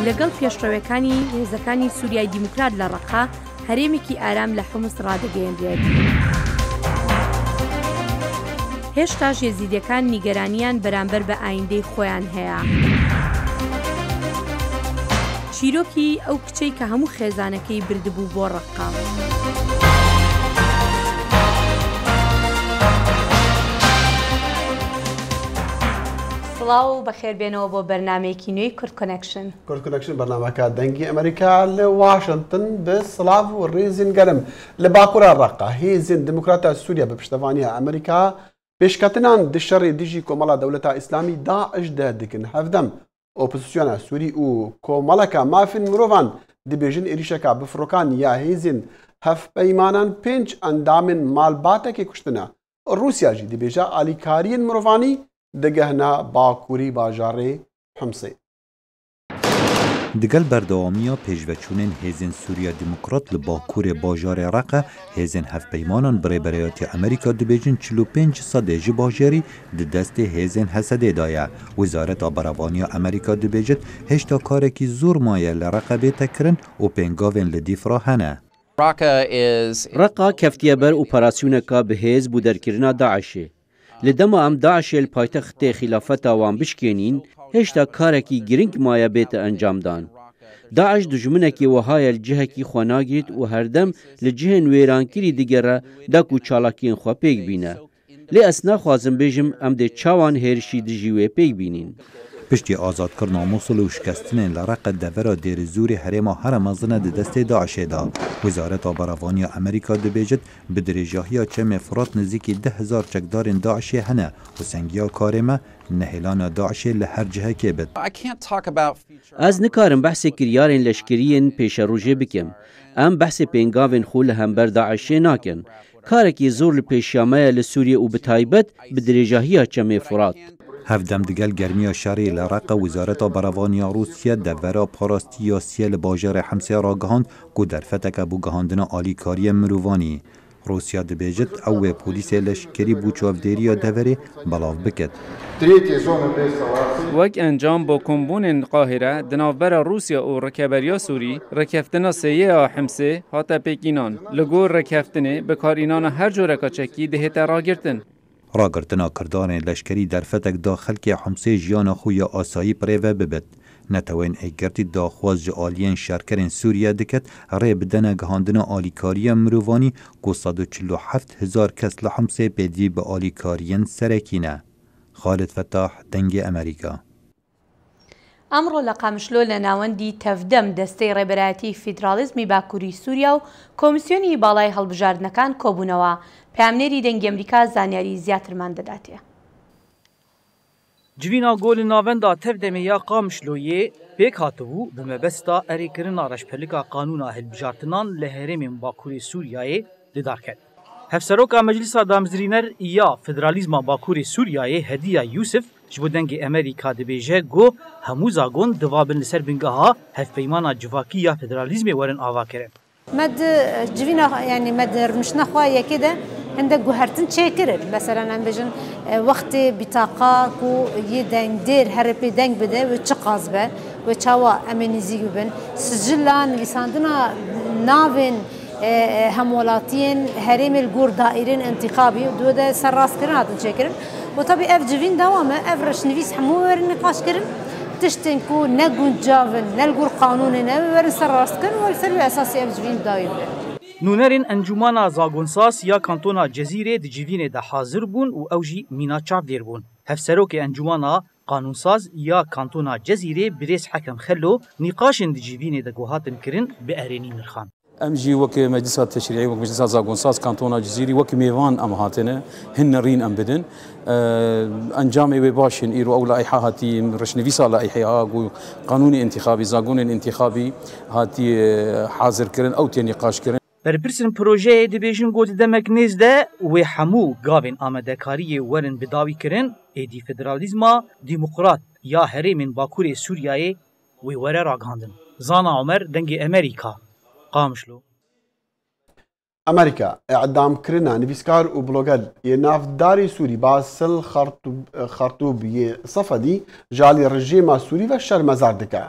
لەگەڵ پێشڕەوەکانی هێزەکانی سووریای دیموکرات لە ڕەقا هەرێمێکی ئارام لە حومس ڕادەگەیەنرێت. هێشتاش یەزیدیەکان نیگەرانیان بەرامبەر بە ئایندەی خۆیان هەیە. چیرۆکی ئەو کچەی کە هەموو خێزانەکەی بردبوو بۆ ڕەقا. سڵاو بەخێربێنەوە بۆ بەرنامەیەکی نوێی کورد کۆنەکشن. کورد کۆنەکشن بەرنامەکە دەنگی ئەمریکا لە واشنگتن بە سڵاو و ڕێزین گەرم لە باکوورە ڕەقا هێزن دموکراتە سووریا بە پشتەوانیە ئەمریکا پێشکەتنان دشەڕی دژی کۆمەڵە دەوڵەتە ئیسلامی داعش دەدکن هەفدەم ئۆپۆزیسیۆنە سووری و کۆمەڵەکە مافین مرۆڤان دەبێژن عێریشەکە بفڕۆکان یا هێزن هەفپەیمانان 5 ئەندامن مالباتێکی کوشتنە رووسیاژی دەبێژە ئالیکاریین مرۆڤانی دەگەهنا باکووری باژارێ حمسێ. دگەل بەردەوامیە پێشڤەچوونên هێزên سووریا دیموکرات لە باکوورê bajarê Reqe hêzên hevpeymanan birêberiyatê Amerîka dibêjin 45 sedê ji bajarî di destê hêzên Hesedê da ye. Wizareta Berevaniya Amerîka dibêjit hêşta karekî zor maye li Reqebê te kirin û pêngavên li dîfra hene. Reqa keftiye ber operasyoneka bi hêz bû derkirina Daişê. Li dema em Daişê li paytextê xilafeta wan bişkênîn hêşta karekî giring maye bête encamdan. Daeş dijminekî wiha ye li cihekî xwe nagirt û herdem li cihên wêrankirî digere dek û çalakiyên xwe pêk bîne. Lê ez naxwazim bêjim em dê çawan hêrişî dijî wê pêk bînin. Piştî azadkirina Mosul û şikestinên li Reqe devera Dêrîzûrê herêma here mezin e di destê Daişê da. Wizareta Berevaniya Amerîka dibêjit bi dirêjahiya çemê Firat nizîkî 10,000 çekdarên Daişê hene û sengiya karê me nehêlana Daişê li her cihekê bit. Ez nikarim behsê kiryarên leşkeriyên pêşerojê bikim. Em behsê pêngavên xwe li hember Daişê nakin. Karekî zor li pêşiya me ye li Sûriye û bi taybet bi dirêjahiya çemê Firat. Hevdem digel germiya şerê li Reqe Wizareta Berevaniya Rûsya devera parastiya siyê li bajarê Hemsê ragihand ku derfeteke bû gihandina alîkariyên mirovanî. Rûsya dibêjit ew wê polîsê leşkerî bû çavdêriya deverê belav bikit. Wek encam bo kombûnên Qahîre di navbera Rûsya û Rêkeberiya Sûrî rêkeftina sêyêya Hemsê hate pêkînan. Li gor rêkeftinê bikarînana her coreka çekî dihête ragirtin. Ragirtina kirdarên leşkerî derfetek da xelkê Hemsê jiyana xwe ya asayî pirêve bibit. Netewên êgirtî daxwaz ji aliyên şerkerên Sûriye dikit rê bidene gihandina alîkariya mirovanî ku 147,000 kes li Hemsê pêdivî bi alîkariyên serekî ne. Xalid Fettah, Dengê Amerîka. ئەمڕۆ لە قامشلۆ لە ناوەندی تەفدەم دەستەی ڕێبەرایەتی فیدرالیزمی باکووری سووریا و کۆمیسیۆنی باڵای هەڵبژاردنەکان کۆبوونەوە. پامنێری دەنگی ئەمریکا زانیاری زیاترمان دەداتێ. Civîna golê navenda tevdemê ya Qamişloyê pêk hatibû bi mebesta erêkirina reşpelika qanûna hilbijartinan li herêmên Bakurê Sûriyayê li dar ket. Hevseroka Meclisa Damezrîner ya Federalîzma Bakurê Sûriyayê Hediya Yusuf ji bo dengê Amerîka dibêje got hemû zagon divabin li ser bingeha hevpeymana civakî ya federalîzmê werin avakirin. Med civîna yani med rmişna xwe yekê de hindek guhertin çêkirin. Mesela em bêjin wextê bîtaqa ku yê dengdêr herê pê deng bide wê çi qaz be wê çawa em ê nîzî bibin. Sicilla nivîsandina navên hemwelatiyên herêmê li gor daîrên intîxabî dû de serrastkirin hatin çêkirin. û tabî ev civîn dewam e ev reşnivîs hemû werin nîqaş kirin. Tiştên ku ne guncavin ne li gor qanûnê ne werin serrastkirin û ser wê esasî ev civîn dawî be. Nûnerên Encûmana Zagonsas ya Kantona Cezîrê di civînê de hazir bûn û ew jî mîna çavdêr bûn. Hevserokê Encûmana Qanûnsaz ya Kantona Cezîrê Birêz Hekem Xello nîqaşên di civînê de guhatin kirin bi erênî nirxan. Em jî wekî Meclisa Teşrî'î wek Meclisa Zagonsas Kantona Cezîrî wekî mêvan em hatine hin nerîn em bidin. Encamê wê baş in îro ew laîha hatiye reşnivîsa laîhaya û qanûnê intîxabî zagonên intîxabî hatiye hazirkirin ew tê nîqaş kirin. Berpirsên projeyê dibêjin got demek nêz de wê hemû gavên amedekariyê werin bidawî kirin êdî federalîzma dîmokrat ya herêmên Bakurê Sûriyayê wê were ragihandin. Zana Ömer dengê Amerîka. Qamişlo. Amerîka e'damkirina nivîskar û bloger yê navdarî Sûrî Basil Xartûb yê Sefedî ji alî rejîma Sûrî ve şermezar dike.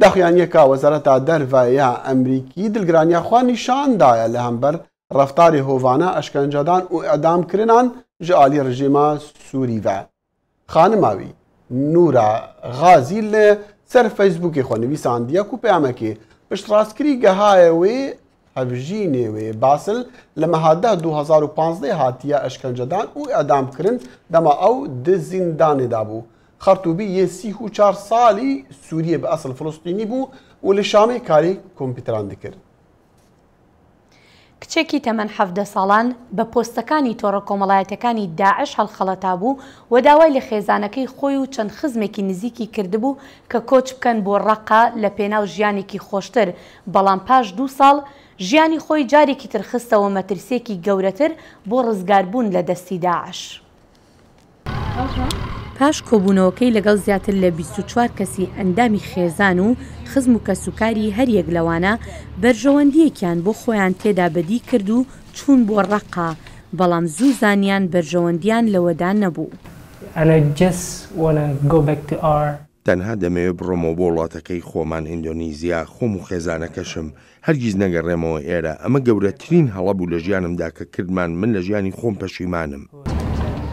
داخیانیەکە وەزارەتە دەرڤایە ئەمریکی دڵگرانیاخوا نیشاندایە لە هەمبەر ڕەفتاری هۆڤانە ئەشکەنجەدان و ئەدامکردنان ji alî rejîma Sûrî ve. Xanimawî Nûra Xazî li ser Facebookê xwe nivîsandiye ku peyamekê piştrastkirî gehaye wê hevjînê wê Basil li meha 2015 hatiye eşkencedan û edamkirin dema ew di zîndanê de bû. Xertûbî yê 34 salî Sûriyê bi esl Filistînî bû û li Şamê karê kompîteran dikir. کچێکی تەمەن 17 ساڵان بە پۆستەکانی تۆڕە کۆمەڵایەتەکانی داعش هەڵخەڵەتا بوو و داوای لە خێزانەکەی خۆی و چەند خزمێکی نزیکی کردبوو کە کۆچ بکەن بۆ ڕەقا لە پێناو ژیانێکی خۆشتر، بەڵام پاش 2 ساڵ ژیانی خۆی جارێکی ترخستەوە مەترسێکی گەورەتر بۆ ڕزگاربوون لە دەستی داعش. پاش کۆبوونەوەکەی لەگەڵ زیاتر لە 24 کەسی ئەندامی خێزان و خزم و کەسوکاری هەریەک لەوانە بەرژەوەندیەکیان بۆ خۆیان تێدا بەدی کرد و چوون بۆ ڕەقا، بەڵام زوو زانیان بەرژەوەندیان لەوەدا نەبوو. تەنها دەمەوێت بڕۆمەوە بۆ وڵاتەکەی خۆمان ئیندۆنیزیا، خۆم و خێزانەکەشم هەرگیز نەگەڕێمەوە ئێرە. ئەمە گەورەترین هەڵە بوو لە ژیانمدا کە کردمان، من لە ژیانی خۆم پەشیمانم.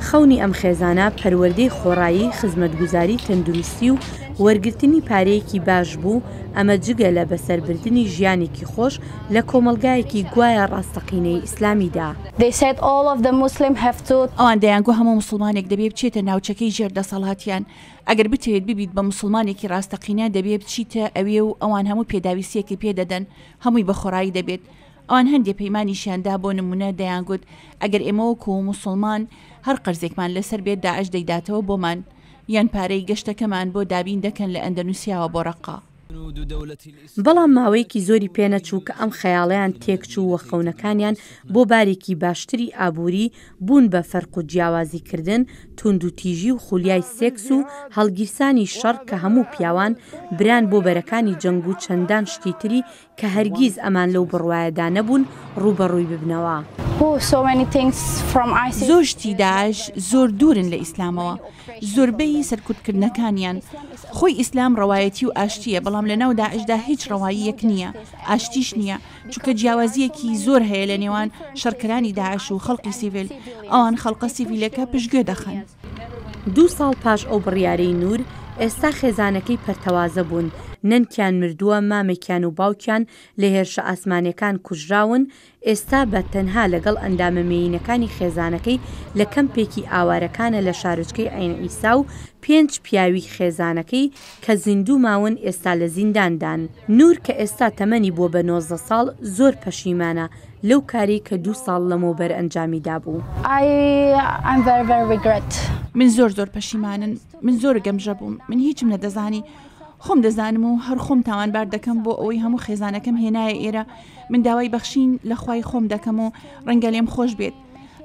خەونی ئەم خێزانە پەروەردەی خۆڕایی، خزمەتگوزاری، تەندروستی و وەرگرتنی پارەیەکی باش بوو. ئەمە جگە لە بەسەربردننی ژیانێکی خۆش لە کۆمەلگایەکی گوایە ڕاستەقینەی ئیسلامیدا. ئەوان دەیانگو هەموو مسلمانێک دەبێ بچێتە ناوچەکەی ژێردەسەڵاتیان. ئەگەر بتوێت ببیت بە مسلمانێکی ڕاستەقینە دەبێت بچیتە ئەوێ و ئەوان هەموو پێداویستیەکی پێدەدەن، هەمووی بە خۆڕایی دەبێت. ئەوان هەندێک پەیمانیشیاندا بۆ نمونە دەیانگوت ئەگەر ئێمە وەکو مسلمان هەر قەرزێکمان لەسەر بێت داعش دەیداتەوە بۆمان، یان پارەی گەشتەکەمان بۆ دابین دەکەن لە ئەندەنوسیاوە بۆ ڕەقا. بەڵام ماوەیەکی زۆری پێنەچوو کە ئەم خەیاڵیان تێکچوو وە خەونەکانیان بۆ بارێکی باشتری ئابووری بوون بە فەرق و جیاوازیکردن، توند و تیژی و خولیای سێکس و هەڵگیرسانی شەڕ کە هەموو پیاوان بران بۆ بەرەکانی جەنگ و چەندان شتی تری کە هەرگیز ئەمان لەو بڕوایەدا نەبوون ڕوبەڕووی ببنەوە. زۆر شتی داعش زۆر دوورن لە ئیسلامەوە، زۆربەی سەرکوتکردنەکانیان خۆی ئیسلام ڕەوایەتی و ئاشتیە، بەڵام لە ناو داعشدا هیچ ڕەواییەک نییە، ئاشتیش نییە، چونکە جیاوازیەکی زۆر هەیە لە نێوان شەڕکەرانی داعش و خەڵقی سیڤیل. ئەوان خەڵقە سیڤیلەکە پشتگوێ دەخەن. 2 ساڵ پاش ئەو بڕیارەی نور، ئێستا خێزانەکەی پەرتەوازە بوون. نەنکیان مردووە، مامێکیان و باوکیان لە هێرشە ئاسمانیەکان کوژراون. ئێستا بە تەنها لەگەڵ ئەندامە مێینەکانی خێزانەکەی لە کەمپێکی ئاوارەکانە لە شارچکەی عین ئیسا و 5 پیاوی خێزانەکەی کە زیندوو ماون ئێستا لە زینداندان. نور کە ئێستا تەمەنی بۆ بە 19 ساڵ زۆر پەشیمانە لەو کاری کە 2 ساڵ لەمەوبەر ئەنجامیدا بوو. من زۆر پەشیمانن، من زۆر گەمژە بووم، من هیچم نەدەزانی. خۆم دەزانم و هەر خۆم تاوانبار دەکەم بۆ ئەوەی هەموو خێزانەکەم هێنایە ئێرە. من داوای بەخشین لە خوای خۆم دەکەم و ڕەنگە لێم خۆش بێت،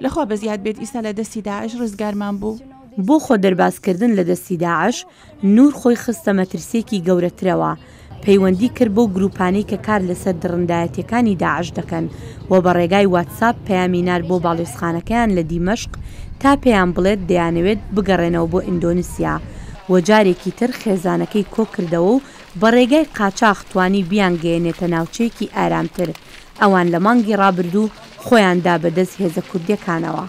لەخوا بەزیاد بێت ئیستا لە دەستی داعش ڕزگارمان بوو. بۆ خۆ دەرباسکردن لە دەستی داعش، نور خۆی خستە مەترسێکی گەورەترەوە. پەیوەندی کرد بۆ گروپانەی کە کار لەسەر دڕندایەتیەکانی داعش دەکەن و بە ڕێگای واتساپ پەیامی نار بۆ باڵێزخانەکەیان لە دیمەشق تا پێیان بڵێت دەیانەوێت بگەڕێنەوە بۆ ئیندۆنیسیا. و جارێکی تر خێزانەکەی کۆ کردەوە و بە ڕێگای قاچاق توانی بیانگەێنێتە ناوچەیەکی ئارامتر. ئەوان لە مانگی ڕابردوو خۆیاندا بەدەست هێزە کوردیەکانەوە.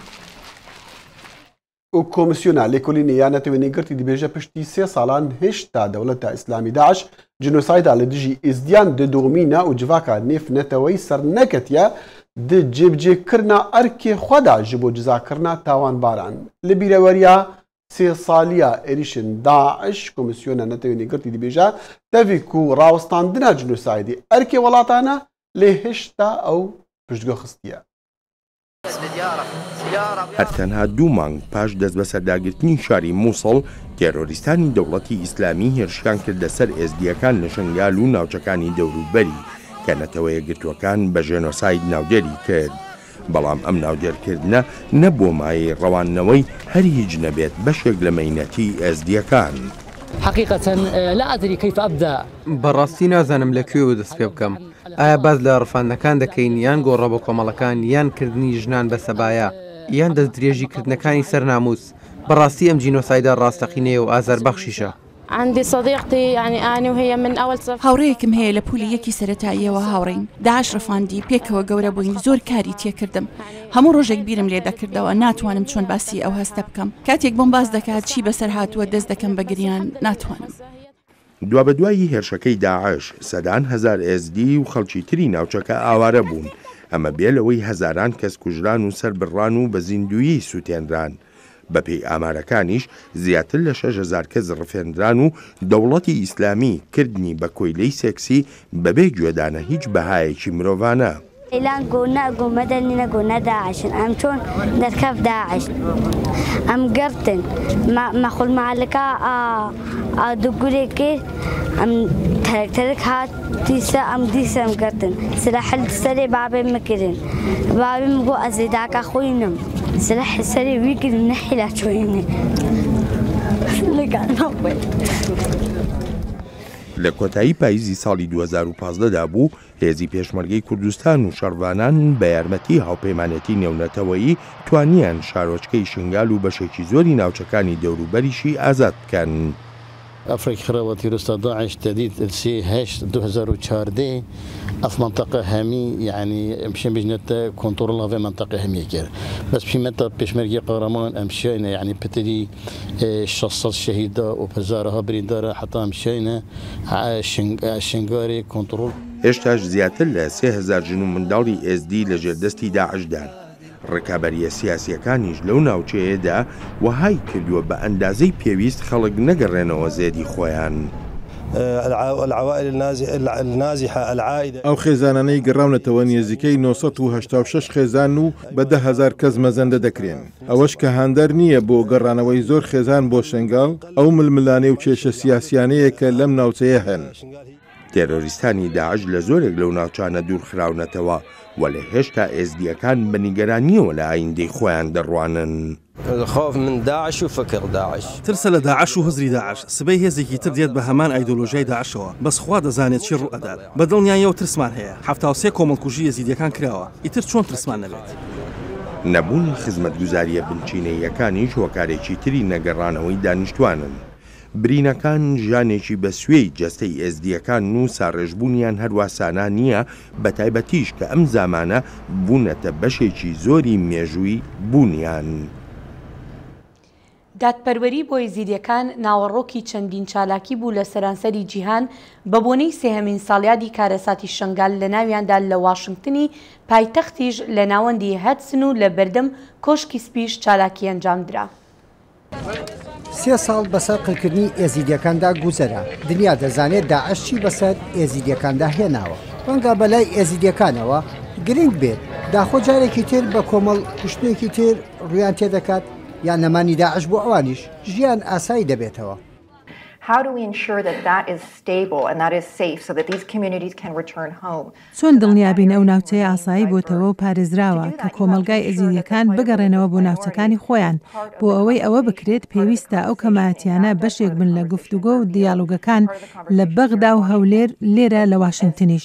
و کۆمسیۆنا لێکۆلینی یانەتەوێنی گرتی دەبێژە پشتی 3 ساڵان هێشتا دەوڵەتە ئیسلامی داعش جنۆسایدا لە دژی ئیزدیان ددۆمینە و جڤاکە نێفنەتەوەی سەر نەکەتیە د جێبجێکردنا ئەرکێ خۆدا ji بۆ جزاکردنا تاوانباران. لە بیرەوەریە 3 ساڵیە عێریشن داعش کۆمسیۆنە نەتەوێنی گرتی دەبێژە تەڤێک و ڕاوەستاندنا جنۆسایدی ئەرکێ وڵاتانە لێ هێشتا ئەو پشتگوێ خستیە. هەرتەنها 2 مانگ پاش دەست بە سەرداگرتنی شاری مووسڵ تێرۆریستانی دەوڵەتی ئیسلامی هێرشیان کردە سەر ئێزدیەکان لە شنگال و ناوچەکانی دەوروبەری کە نەتەوەیە گرتوەکان بە ژێنۆساید ناودێری کرد. بەڵام ئەم ناودێرکردنە نەبووە مایەی ڕەوانەوەی هەر هیچ نەبێت بەشێک لە مەینەتی ئێزدیەکان. حقیقەتەن لا ئەدری کەیف ئەبدا. بەڕاستی نازانم لەکوێوە دەست پێ بکەم. ئایا باز لە ڕفاندەکان دەکەین یان گۆڕە بە کۆمەڵەکان یان کردنی ژنان بە سەبایە یان دەست درێژیکردنەکانی سەر ناموس. بەڕاستی ئەم جینۆسایدا ڕاستەقینەیە و ئازاربەخشیشە. عندي صديقتي يعني أنا وهي من أول صف. هاوڕەیەکم هەیە لە پولی یەکی سەرەتاییەوە هاوڕین. داعش ڕەفاندی پێکەوە گەورە بووین زۆر کاری تێکردم. هەموو ڕۆژێک بیرم لێ دەکردەوە ناتوانم چۆن باسی ئەو هەستە بکەم. کاتێک بۆم باس دەکات چی بەسەر هاتووە دەست دەکەم بە گریان ناتوانم. دوا بە دوایی هێرشەکەی داعش سەدان هەزار ئێزدی و خەڵکی تری ناوچەکە ئاوارە بوون. ئەمە بێ لەوەی هەزاران کەس کوژران و سەربڕان و بە زیندویی سووتێنران. بەپێی ئامارەکانیش زیاتر لە 6,000 کەس ڕفێنران و دەوڵەتی ئیسلامی کردنی بە کۆیلەی سێکسی بەبێ گوێدانە هیچ بەهایەکی مرۆڤانە. إعلان قلنا مدني قلنا داعش أم شون نركب داعش أم قرتن ما خل معلكا دقولي كي أم ترك هات ديسا أم ديسا أم قرتن سلاح السري بابي مكرين بابي مقو أزيداك أخوينم سلاح السري ويكل نحيلا شويني لە کۆتایی پاییزی ساڵی 2015دا بوو هێزی پێشمەرگەی کوردستان و شەڕوانان بە یارمەتی هاوپەیمانەتی نێونەتەوەیی توانیان شارۆچکەی شنگال و بەشێکی زۆری ناوچەکانی دەوروبەریشی ئازاد بکەن. أفريق خرواتي رستا داعش تديد السي هاش 2014 في منطقة هامي يعني مشان بجنة كنترولها في منطقة هامية كده بس في متى بيشمرجي قهرمان أمشينا يعني بتدي الشخص الشهيدة وبزارها بريدارة حتى أمشينا شنغاري كنترول هێشتاش زیاتر لە 3,000 جنوب منداڵی ئێزدی لە ژێردەستی داعشدان. ڕکابەریە سیاسیەکانیش لەو ناوچەیەدا وهای کردووە بە ئەندازەی پێویست خەڵک نەگەڕێنەوە زێدی خۆیان. ئەو خێزانانەی گەڕاونەتەوە نێزیکەی 986 خێزان و بە 10,000 کەس مەزەندە دەکرێن. ئەوەش کە هاندەر نییە بۆ گەڕانەوەی زۆر خێزان بۆ شنگال ئەو ململانێ و کێشە سیاسیانەیە کە لەم ناوچەیە هەن. تێرۆریستانی داعش لە زۆرێک لەو ناوچانە دوورخراونەتەوە و لە هێشتا ئێزدیەکان بە نیگەرانیەوە لە ئایندەی خۆیان دەڕوانن. الخوف من داعش وفكر داعش ترسە لە داعش و هزری داعش سبەی هێزێکی تر دێت بە هەمان ئایدۆلۆژیای داعشەوە بەس خوا دەزانێت چی ڕوئەدات بەدڵنیایەوە ترسمان هەیە 73 کۆمەڵکوژی یەزیدیەکان کراوە ئیتر چۆن ترسمان نەبێت. نەبوونی خزمەتگوزاریە بنچینەیەکانیش هۆکارێکی تری نەگەڕانەوەی دانیشتوانن. برینەکان ژانێکی بە سوێی جەستەی ئێزدیەکان و ساڕێژبوونیان هەرواسانە نییە بە تایبەتیش کە ئەم زامانە بوونەتە بەشێکی زۆری مێژووی بوونیان. دادپەروەری بۆ ئێزیدیەکان ناوەڕۆکی چەندین چالاکی بوو لە سەرانسەری جیهان بە بۆنەی سێهەمین ساڵیادی کارەساتی شنگال لە ناویاندا لە واشنگتنی پایتەختیش لە ناوەندی هەدسن و لە بەردەم کۆشکی سپیش چالاکی ئەنجامدرا. 3 ساڵ بەسەر قلکردنی ئێزیدیەکاندا گوزەرە دنیا دەزانێت داعش چی بەسەر ئێزیدیەکاندا هێناوە ڕەنگە بەلای ئێزیدیەکانەوە گرنگ بێت داخۆ جارێکی تر بە کۆمەڵ کوشتێکی تر ڕویان تێدەکات یان نەمانی داعش بۆ ئەوانیش ژیان ئاسایی دەبێتەوە. How do we ensure that that is stable and that is safe so that these communities can return home? چۆن دڵنیابین ئەو ناوچەیە ئاسایی بۆتەوە و پارێزراوە کە کۆمەلگای ئێزیدیەکان بگەڕێنەوە بۆ ناوچەکانی خۆیان بۆ ئەوەی ئەوە بکرێت پێویستە ئەو کەمایەتیانە بەشێک بن لە گفتوگۆ و دیالۆگەکان لە بەغدا و هەولێر لێرە لە واشنگتنیش.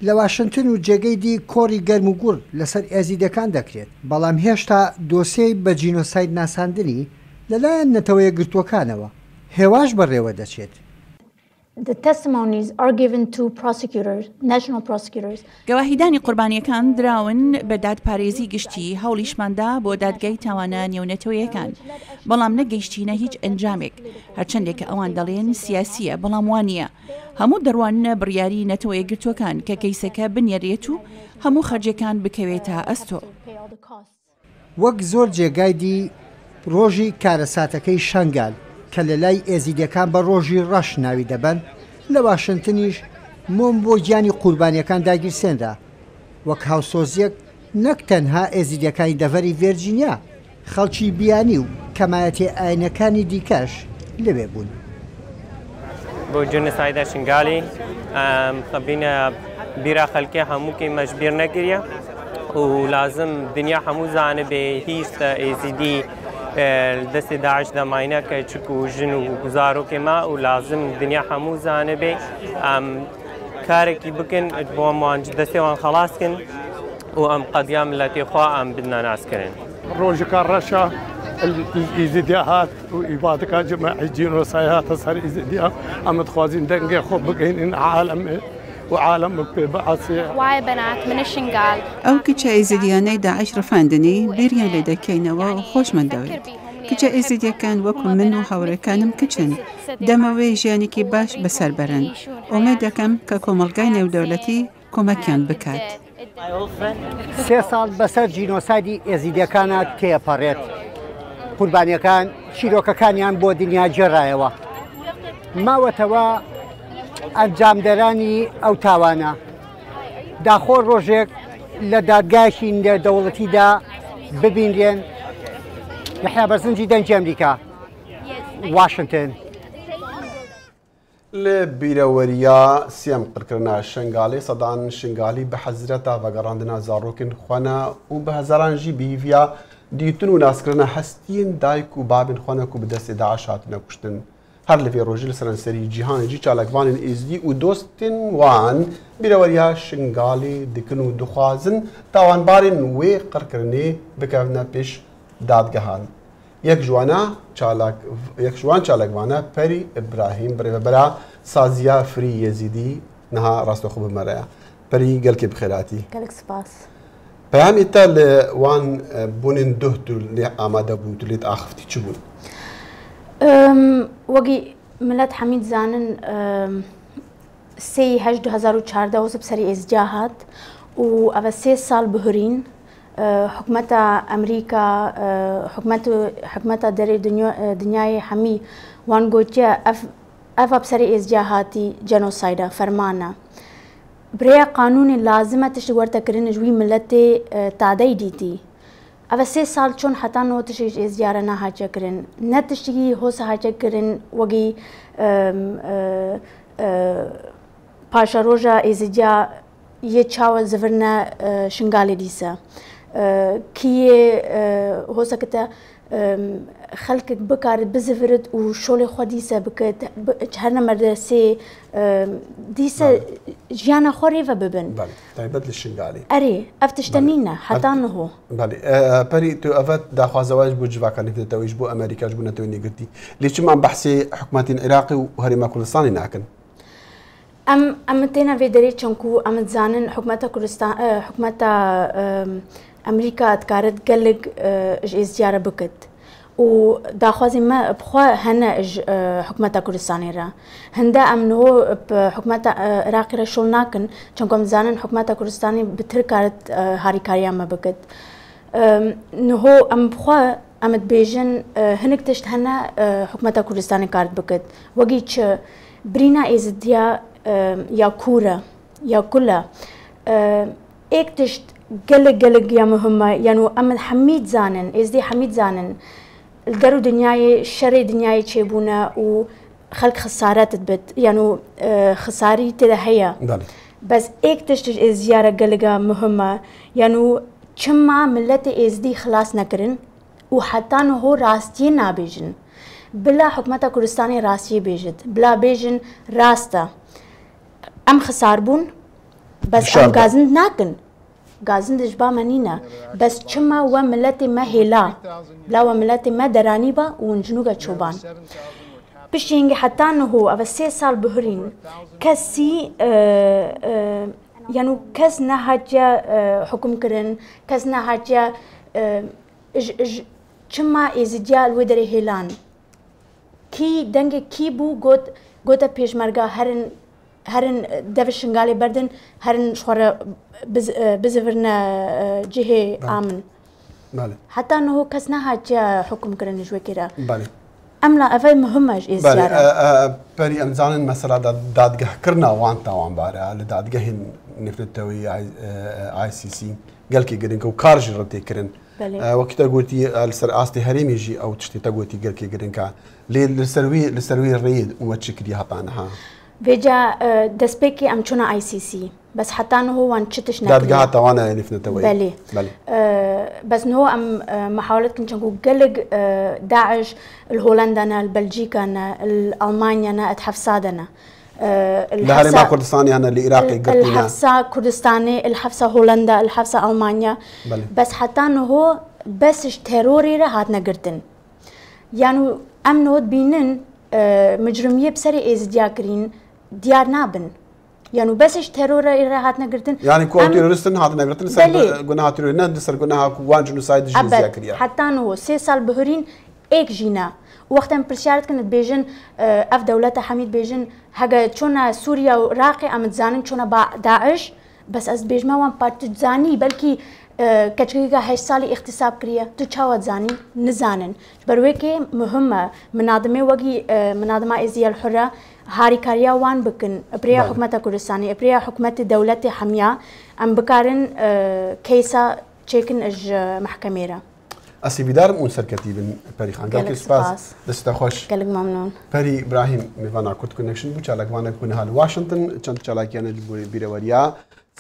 لە واشنگتن و جێگەی دی کۆڕی گەرم و گوڕ لەسەر ئێزیدەکان دەکرێت بەڵام هێشتا دۆسیەی بە جینۆساید ناساندنی لەلایەن نەتەوەیە گرتوەکانەوە هێواش بەڕێوە دەچێت. گەواهیدانی قوربانیەکان دراون بە دادپارێزی گشتی هەوڵیشماندا بۆ دادگای تاوانە نێونەتەوەیەکان بەڵام نەگەیشتینە هیچ ئەنجامێک هەرچەندێک ئەوان دەڵێن سیاسیە بەڵام وانە هەموو دەڕوانە بڕیاری نەتەوەیە گرتوەکان کە کەیسەکە بنێڕێت و هەموو خەرجەکان بکەوێتە ئەستۆ. وەک زۆر جێگای دی ڕۆژی کارەساتەکەی شنگال کە لە لای ئێزیدیەکان بە ڕۆژی ڕەش ناوی دەبن لە واشنگتنیش مۆم بۆ گیانی قوربانیەکان داگیرسێنرا وەک هاوسۆزیەک نەک تەنها ئێزیدیەکانی دەڤەری ڤێرجینیا خەڵکی بیانی و کەمایەتی ئاینەکانی دیکەش لەوێ بوون. بۆ جونسایدە شنگالی خەبینە بیرا خەلکی هەمووکی مەژبیر نەگریە و لازم دنیا هەموو زانە بێ هیچ ئێزیدی دەستی داعش دەماینە کە چک و ژن و گوزارۆکێ ما و لازم دنیا هەموو زانە بێ کارێکی بکەن بۆ ئەموان دەستێوان خەڵاسکن و ئەم قەدیا ملەتی خوا ئەم بدنە ناسکردن. ڕۆژەکە ڕەشە الإيزيدياهات وإبادك جماعي جينوسايات صار إيزيديا أم تخوازين دنجي خوب بقين عالم وعالم ببعثي وای بنات من الشنغال ئەو کچە ئێزیدیانەی داعش ڕفاندنی بیریان لێ دەکەینەوە و خۆشمان دەوێت. کچە ئێزیدیەکان وەکو من و هاوڕێکانم کچن دەمەوەی ژیانێکی باش بەسەر بەرن. ئومێد دەکەم کە کۆمەڵگای نێودەوڵەتی کۆمەکیان بکات. 3 ساڵ بەسەر جینۆسایدی ئێزیدیەکانە تێپەڕێت. قوربانیەکان چیرۆکەکانیان بۆ دنیا جێڕایەوە. ماوەتەوە ئەنجامدەرانی ئەو تاوانە داخۆ ڕۆژێک لە دادگایەکی نێودەوڵەتیدا ببینرێن یحیا بەرزنجی دەنگی ئەمریکا واشنگتن. لە بیرەوەریە سێم قڕکردنا شنگالی سەدان شنگالی بە حەزرەتە بەگەڕاندنا زارۆکن خوانە و بە هەزارانژی بیڤیا دیتون و ناسکردنە هەستین دایک و بابن خوانەک و بەدەستی داعش هاتنە کوشتن. هەر لەوێ ڕۆژی لە سەرەنسەری جیهانێکی چالاکوانین ئێزدی و دۆستن وان بیرەوەریە شنگالی دکن و دخوازن تاوانبارین وێ قڕکردنێ بکەونە پێش دادگەهان. یەک جوان چالاکوانە پەری ئیبراهیم بڕێوەبەرە سازیە فری یەزیدی نەها ڕاستەخۆ بمەرەیە. پەری گەلکی بخێراتی. گەلک سپاس. پەیامی تا لە وان بوونین دۆهت و لێ ئامادە بوو و لێت ئاخفتی چ بوون؟ وەگی ملەت حەمید زانن 2014 وەسە بسەری ئێزجا هات و ئەوە 3 ساڵ بهورین حکومەتە ئەمریکا حکومەتە دەرێ دنیای هەمی وان گوتیە ئەڤە بسەری ئێزجا هاتی جەنۆسایدە فەرمانە. برەیە قانونی لازمە تشتی وەرتەکردن ژووی ملەتێ تادەی دیتی. ئەوە 3 ساڵ چۆن هەتانەوە تشتیش ئێزیارە نەهاچەکردن نە تشتێکی هۆسە هاچەکردن وەگی پاشە ڕۆژە ئێزیجا یە چاوە زڤرنە شنگالی دیسە کیە هۆسەکەتە خەڵکێک بکارت بزڤرت و شۆڵی خۆ دیسە بکەت هەر نەمەردە سێ دیسە ژیانە خۆ ڕێڤە ببن تایبەت لە شنگالی ئەرێ ئەف تشتە نینە هەتان نەهۆ پەری تو ئەڤەت داخوازەوەش بۆ جوواکانی بدەتەوەیش بۆ ئەمریکاش بوونەتەوەی نێگرتی لێ چمان بەحسێ حکومەتین عێراقی و هەرێما کوردستانی ناکەن ئەمە تێنە وێ دەرێت چەندکو ئەمە زانن حکومەتە ئەمریکا ئەتکارت گەلک ئێزیارە بکەت و داخوازی مە بخوا هەنە حکومەتە کوردستانیرە هەندە ئەمنەوە حکومەتە عێراقیرە شۆڵ ناکەن چەندکۆم زانن حکومەتە کوردستانی بتر کارت هاریکاریان مە بکەت نهۆ ئەم بخوا ئەمت بێژن هەنێک تشت هەنە حکومەتە کوردستانی کارت بکەت وەگی چ برینا ئێزدیا یا کوورە یا کولە ئێک تشت gelek ya mühimma yani em hemîd zanin êzdî hemîd zanin ger û dinyayê şerê dinyayê çêbûne û xelk xesaret dibit yani xesarî tê de heye bes êk tişt êzdiyara geleka mühimma yani çima milletê êzdî xilas nekirin û heta niho rastiyê nabêjin bila hikûmeta Kurdistanê rastiyê bêjit bila bêjin rast e em xesar bûn bes em gazin nakin gazin dijba menîne bes çima we milletê me hêla bila we milletê me deranî ba û jinûga çoban piştîngî heta niho ev 3 sal bihirîn kesî yani kes nehatiye hukm kirin kes nehatiye çima êzidiya li wê derê hêlan kî dengê kî bû gote pêşmerga herin dev şingalê berdin herin xwara bizivirne cihê amin heta niho kes nehatiye hukm kirin ji wê kêre em la ev muhim e ji êziyara perî em zanin mesela dadgehkirina wan tawanbare li dadgehên nefretewî ICC gelkî girin ku kar jî rê kirin wekî te gotî li ser astê herêmê jî ew tiştê te gotî gelkî girin ka lê li ser wî rê we çi kiriye heta niha vêca destpêkê em çûna ICC bes heta niho wan çi tiş dadgeha tawana nefretewî belê bes niho em mehawlet kin çenku gelek Daesh li Holanda ne li Belçîka ne li Almanya ne et hefsa de ne الهرم كردستاني أنا العراقي الحفصة كردستاني الحفصة هولندا الحفصة ألمانيا بس حتى إنه هو بەسش تێرۆریرە هاتنەگرتن یان و ئەم نۆت بینن مجرمیە بسەری ئێزدیاکرین دیار نابن یان و بەسش تێرۆرە ئێرە هاتنەگرتن یعنی کۆ تێرۆریستن هاتنەگرتن سەر گوناها تێرۆری نە سەر گوناها وان جنوساید ژینزیا کردیا حتان و 3 سال بهورین ئێک ژینە وەختەم پرسیارەتکردن دەبێژن ئەف دەوڵەتە حەمید بێژن هەگە چۆنە سووریا و عێراقی ئەمەزانن چۆنە داعش بەس ئەس بێژمە وان پارتزانی بەلکی کەچکەکە 8 ساڵی اختصاب کریە تو چاوە زانی نزانن بەروێکێ مهمە منادمێ وەگی منادمە ئێزیە الحورە هاریکاریە وان بکن ئەپریا حکومەتە کوردستانی ئەپریا حکومەتی دەوڵەتی حەمیا ئەم بکارن کەیسا چێکن ئەژ محکەمێرە ئەسیبیدارم اون سەرکەتی بن پەری خان گەڵکی سپاس دەستە خۆش گەلک مەمنون پەری ئیبراهیم میوانە کورد کنەکشن بوو چالاکوانە کونەهال واشنگتن چەند چالاکیانە بیرەوەریە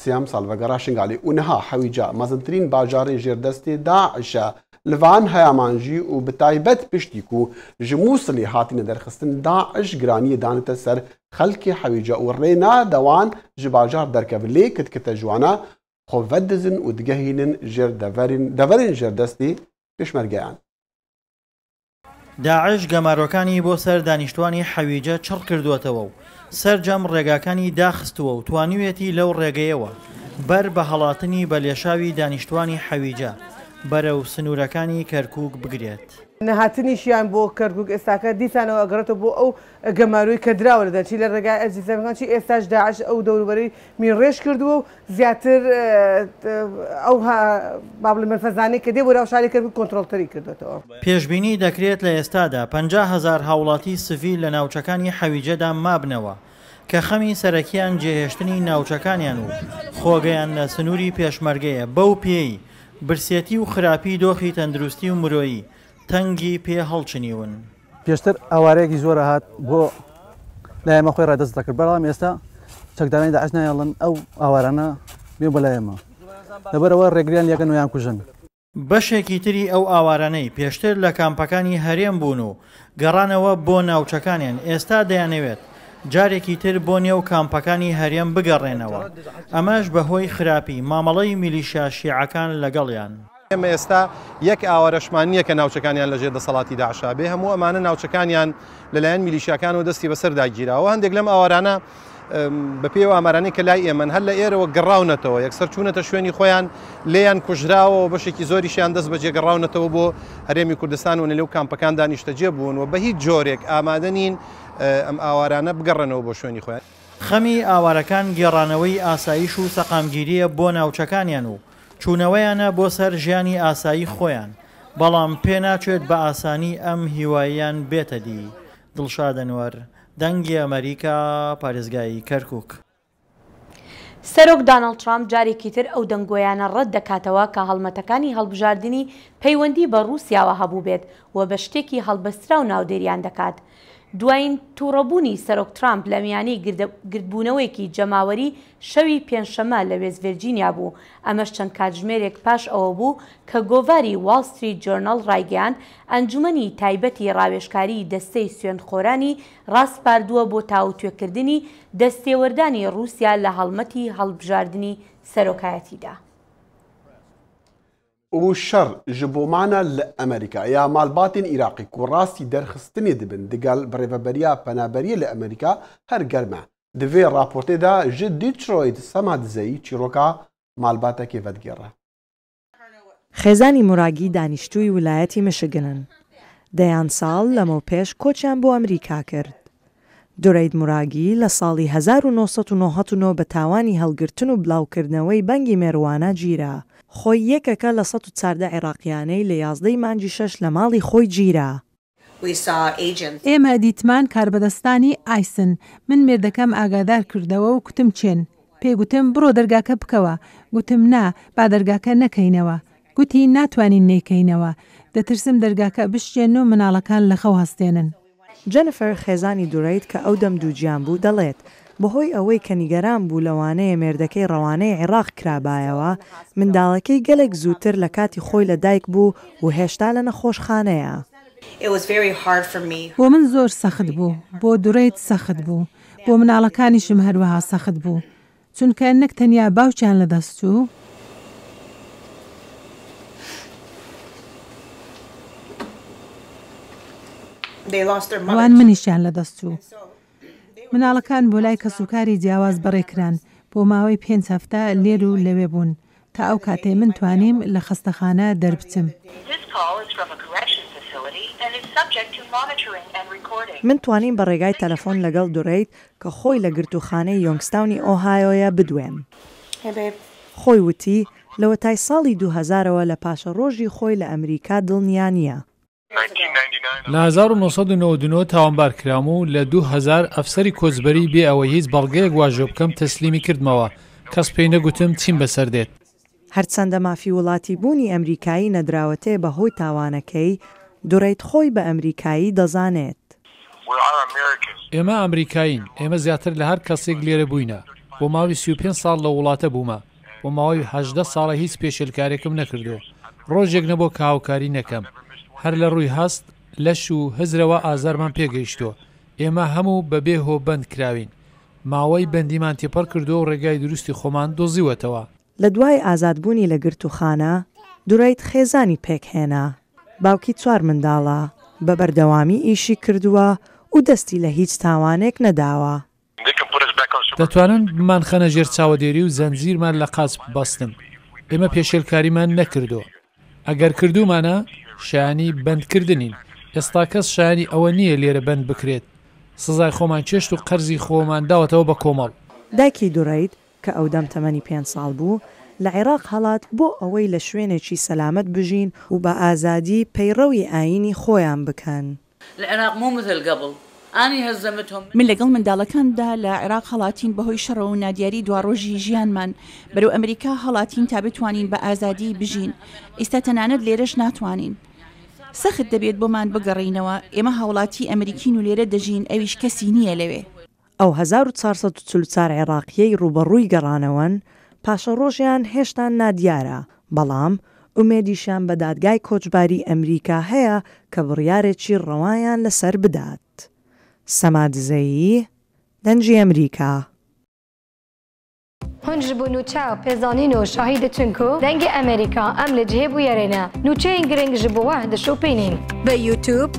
سیام سالڤەگەڕا شنگالی اونها حەویجا مەزنترین باژارێ ژێردەستی داعشە لەوان هەیەمانژی و بەتایبەت پشتیک و ji مووسڵی هاتینە دەرخستن داعش گرانیە دانێتە سەر خەلکی حەویجە و ڕێنا دەوان ji باژار دەرکەون لێ کتکتە جوانە خۆڤەت دزن و دگەهێنن ژێر دەڤەرین ژێردەستی پێشمەرگەیان داعش گەمارۆکانی بۆ سەر دانیشتوانی حەویجە چڕ کردووەتەوە و سەرجەم ڕێگاکانی داخستووە و توانیوێتی لەو ڕێگەیەوە بەر بە هەڵاتنی بە لێشاوی دانیشتوانی حەویجە بەرەو سنوورەکانی کەرکووک بگرێت. نەهاتنیشیان بۆ کەرکووک ئێستاکە دیسانەوە ئەگەڕێتەوە بۆ ئەو گەماروی کە دراوە لە دەرچی لە ڕێگای ئەرجیزەکانچی ئێستاش داعش ئەو دەوروبەری میڕێژ کردووە و زیاتر ئەو بابڵ مەرفەزانەی کە دێ بۆ راوشاری کەرکووک کۆنتڕۆڵتەری کردوێتەوە. پێشبینی دەکرێت لە ئێستادا 50,000 هاوڵاتی سڤیل لە ناوچەکانی حەویجەدا مابنەوە کە خەمی سەرەکیان جێهێشتنی ناوچەکانیان و خۆگەیان لە سنووری پێشمەرگەیە بەو پێی برسێتی و خراپی دۆخی تەندروستی و مرۆیی تەنگی پێ هەڵچنیون. پێشتر ئاوارەیەکی زۆر هات بۆ لایەمە خۆی ڕادەست دەکرد بەڵام ئێستا چەکدانەی داعش نایەڵن ئەو ئاوارانە بێ بۆ لایەمە لەبەرەوە ڕێگریان لەکەن ویان کوژن. بەشێکی تری ئەو ئاوارانەی پێشتر لە کامپەکانی هەرێم بوون و گەڕانەوە بۆ ناوچەکانیان ئێستا دەیانەوێت جارێکی تر بۆ نێو کامپەکانی هەرێم بگەڕێنەوە ئەمەش بەهۆی خراپی مامەڵەی میلیشیا شیعەکان لەگەڵیان. ئێمە ئێستا یەک ئاوارەشمان نییە کە ناوچەکانیان لەژێر دەسەڵاتی داعشا بێ هەموو ئەمانە ناوچەکانیان لەلایەن میلیشیاکان و دەستی بەسەر داگیراوە هەندێک لەم ئاوارانە بە پێی ئامارانەی کە لای ئێمە هەر لە ئێرەوە گەڕاونەتەوە یەکسەر چوونەتە شوێنی خۆیان لێیان کوژراوە و بەشێکی زۆریشیان دەست بەجێ گەڕاونەتەوە بۆ هەرێمی کوردستان و لەو کامپەکان دانیشتەجێ بوون و بە هیچ جۆرێک ئامادە نین ئەم ئاوارانە بگەڕێنەوە بۆ شوێنی خۆیان. خەمی ئاوارەکان گێڕانەوەی ئاسایش و سەقامگیریە بۆ ناوچەکانیان و چوونەوەیانە بۆ سەر ژیانی ئاسایی خۆیان بەڵام پێ ناچێت بە ئاسانی ئەم هیواییان بێتە دی. دڵشادەنوەر دەنگی ئەمریکا پارێزگایی کەرکووک. سەرۆک دانەڵد ترامپ جارێکی تر ئەو دەنگۆیانە ڕەت دەکاتەوە کە هەڵمەتەکانی هەڵبژاردننی پەیوەندی بە رووسیاوە هەبوو بێت و بە شتێکی هەڵبەسترا و ناودێریان دەکات. دوایین تووڕەبوونی سەرۆک ترامپ لە میانەی گردبوونەوەیەکی جەماوەری شەوی پێنجشەمە لە وێست ڤێرجینیا بوو. ئەمەش چەند کاتژمێرێک پاش ئەوە بوو کە گۆڤاری واڵ ستریت جۆرنەڵ ڕایگەیاند ئەنجومەنی تایبەتی ڕاوێژکاری دەستەی سوێندخۆرانی ڕاستپاردووە بۆ تاوتوێکردنی دەستێوەردانی رووسیا لە هەڵمەتی هەڵبژاردننی سەرۆکایەتیدا. و شەڕ ji بۆمانە لە ئەمریکا یا مالباتên عێراقی ku ڕاستی دەرخستنê dibin digal birêveberiya penaberiyê li ئەمریکا her germ e. Di vê raportê de ji Detroit sema dizeyî çîroka malbatekê vedgêre. خێزانی موراگی دانیشتووی ویلایەتی میشیگنن. دەیان ساڵ لەمەو پێش کۆچیان بۆ ئەمریکا کرد. دورەید موراگی لە ساڵی 1999 بە تاوانی هەڵگرتن و بڵاوکردنەوەی بەنگی مێروانە گیرا. خۆی یەکەکە لە 114 عێراقیانەی لە 11 مانگی 6 لە ماڵی خۆی گیرا. ئێمە دیتمان کاربەدەستانی ئایسن من مێردەکەم ئاگادار کردەوە و کوتم چێن. پێگوتم بڕۆ دەرگاکە بکەوە. گوتم نا با دەرگاکە نەکەینەوە. گوتی ناتوانین نێکەینەوە. دەترسم دەرگاکە بشتێن و مناڵەکان لە خەو هەستێنن. جەنفەر خێزانی دوورەیت کە ئەو دەم دووجیان بوو دەڵێت بەهۆی ئەوەی کە نیگەران بوو لەوانەیە مێردەکەی ڕەوانەی عێراق کرابایەوە منداڵەکەی گەلێک زووتر لە کاتی خۆی لە دایک بوو و هێشتا لە نەخۆشخانەیە. بۆ من زۆر سەخت بوو بۆ دوورەیت سەخت بوو بۆ مناڵەکانیشم هەروەها سەخت بوو چونکە نەک تەنیا باوچیان لەدەست و ئەوان منیشیان لەدەست چوو. مناڵەکان بۆ لای کەسوکاری جیاواز بەڕێکران بۆ ماوەی 5 هەفتە لێر و لەوێ بوون تا ئەو کاتێ من توانیم لە خستەخانە دەربچم. من توانیم بە ڕێگای تەلەفۆن لەگەڵ دوڕێیت کە خۆی لە گرتوخانەی یۆنگستاونی ئۆهایۆیە بدوێم. خۆی وتی لەوە تای ساڵی 2000ەوە لە پاشە ڕۆژی خۆی لە ئەمریکا دڵنیا نییە. لە 1999 تاوانبار کرام و لە 2000 ئەفسەری کۆچبەری بێ ئەوەی هیچ بەڵگەیەک واژۆ بکەم تەسلیمی کردمەوە کەس پێی نەگوتم چیم بەسەر دێت. هەرچەندە مافی وڵاتی بوونی ئەمریکایی نەدراوەتێ بەهۆی تاوانەکەی دوڕێیت خۆی بە ئەمریکایی دەزانێت. ئێمە ئەمریکاین، ئێمە زیاتر لە هەر کەسێک لێرە بووینە. بۆ ماوەی 35 ساڵ لە وڵاتە بوومە. بۆ ماوەی 18 ساڵە هیچ پێشێلکارێکم نەکردو. ڕۆژێک نەبوو کە هاوکاری نەکەم. هەر لە ڕووی هەست لەش و هزرەوە ئازارمان پێگەیشتووە. ئێمە هەموو بەبێ هۆ بەند کراوین. ماوەی بەندیمان تێپەڕ کردو و ڕێگای دروستی خۆمان دۆزیوەتەوە. لە دوای ئازادبوونی لە گرتوخانە دوڕێیت خێزانی پێکهێنا. باوکی 4 منداڵە بە بەردەوامی ئیشی کردووە و دەستی لە هیچ تاوانێک نەداوە. دەتوانن بمانخەنە ژێر چاوەدێری و زەنجیرمان لە قاچ بەستن. ئێمە پێشێلکاریمان نەکردو. ئەگەر کردومانە شایانی بەندکردنین. ئێستا کەس شایانی ئەوە نییە لێرە بەند بکرێت. سزای خۆمان چێشت و قەرزی خۆمان داوەتەوە بە کۆمەڵ. دایکی دوڕێیت کە ئەو دەم تەمەنی 5 ساڵ بوو لە عێراق هەڵات بۆ ئەوەی لە شوێنێکی سەلامەت بژین و بە ئازادی پەیڕەوی ئاینی خۆیان بکەن. من لەگەڵ منداڵەکاندا لە عێراق هەڵاتین بەهۆی شەڕە و نادیاری دواڕۆژی ژیانمان بەرەو ئەمریکا هەڵاتین تا بتوانین بە ئازادی بژین. ئێستا تەنانەت لێرەش ناتوانین. سەخت دەبێت بۆمان بگەڕینەوە. ئێمە هاوڵاتی ئەمریکین و لێرە دەژین ئەویش کەسی نییە لەوێ. ئەو 1444 عێراقیەی ڕوبەڕووی گەڕانەوەن پاشە ڕۆژیان هێشتا نادیارە، بەڵام ئومێدیشان بە دادگای کۆچباری ئەمریکا هەیە کە بڕیارێکی ڕەوایان لەسەر بدات. سەمادزەیی دەنجی ئەمریکا. هون ji bo nûçe pêzanîn û şahî diçin ku dengê Amerîka em li cihê bûyerê ne nûçeyên giring ji bo we dişopînin. Bi YouTube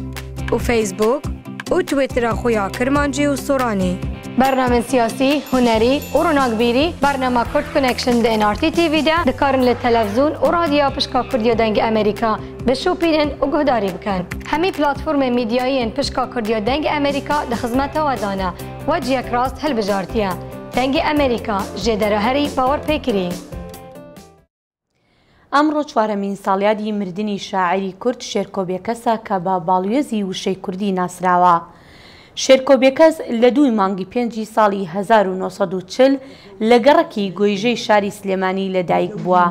û Facebook û Twitter'a xwe ya Kirmancî û Soranî. Bername siyasî, hunerî û ronakbîrî bernama Kurd Connection di NRT TV de dikarin li televîzyûn û radyoya pişka Kurdiya dengê Amerîka bişopînin û guhdarî bikin. Hemî platformên mîdyayî pişka Kurdiya dengê Amerîka di xizmeta we dane we ciyek rast hilbijartiye. دەنگی ئەمریکا ژێدەرە هەری باوەڕ پێکری. ئەمڕۆ 4مین ساڵیادی مردنی شاعری کورد شێرکۆبێکەسە کە بە باڵیۆزی وشەی کوردی ناسراوە. شێرکۆبێکەس لە 2 مانگی 5 ساڵی 1940 لە گەڕەکی گۆیژەی شاری سلێمانی لەدایک بووە.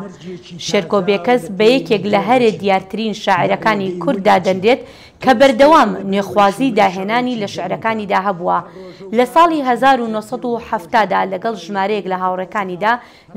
شێرکۆبێکەس بە یەکێک لە هەرێ دیارترین شاعرەکانی کورد دادەندێت کە بەردەوام نێخوازی داهێنانی لە شعرەکانیدا هەبووە. لە ساڵی 1970دا لەگەڵ ژمارەیەک لە هاوڕێکانیدا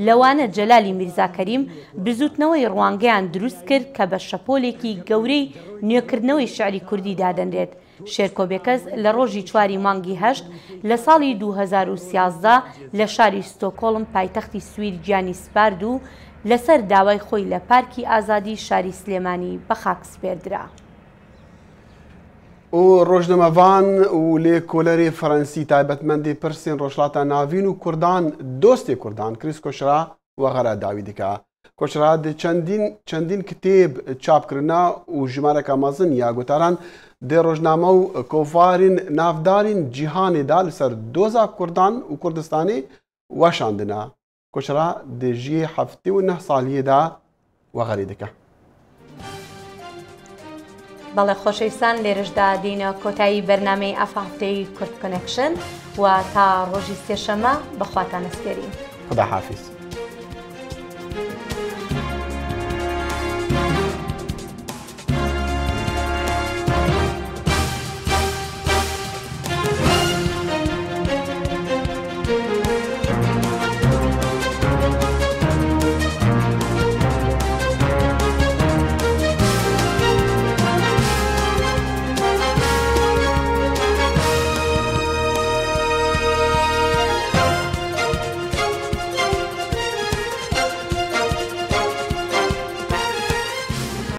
لەوانە جەلالی میرزاکەریم بزوتنەوەی ڕوانگەیان دروست کرد کە بە شەپۆلێکی گەورەی نوێکردنەوەی شعری کوردی دادەندێت. شێرکۆبێکەس لە ڕۆژی 4 مانگی 8 لە ساڵی 2013 لە شاری ستۆکۆڵم پایتەختی سوید گیانی سپارد و لەسەر داوای خۆی لە پارکی ئازادی شاری سلێمانی بە خاک سپێردرا. و ڕۆژنەمەڤان و لێ کۆلەری فەرەنسی تایبەتمەندی پرسین ڕۆژڵاتە ناوین و کوردان دۆستی کوردان کریس کۆشرا وەغەرە داوی دکا. کۆشرا چەندین کتێب چاپکردنا و ژمارەکە مەزن یا گوتاران دێ ڕۆژنامە و کۆڤارین نافدارین جیهانێدا لەسەر دۆزا کوردان و کوردستانی وەشاندنا. کۆشرا دێژیە 79 ساڵیەدا وەغەری دکە. بەڵێ خۆشەویستان لێرەشدا دێنە کۆتایی بەرنامەی ئەفافتەی کورد کۆنێکشن و تا ڕۆژی سێشەمە بەخواتان ئەسپێرین. خدا حافظ.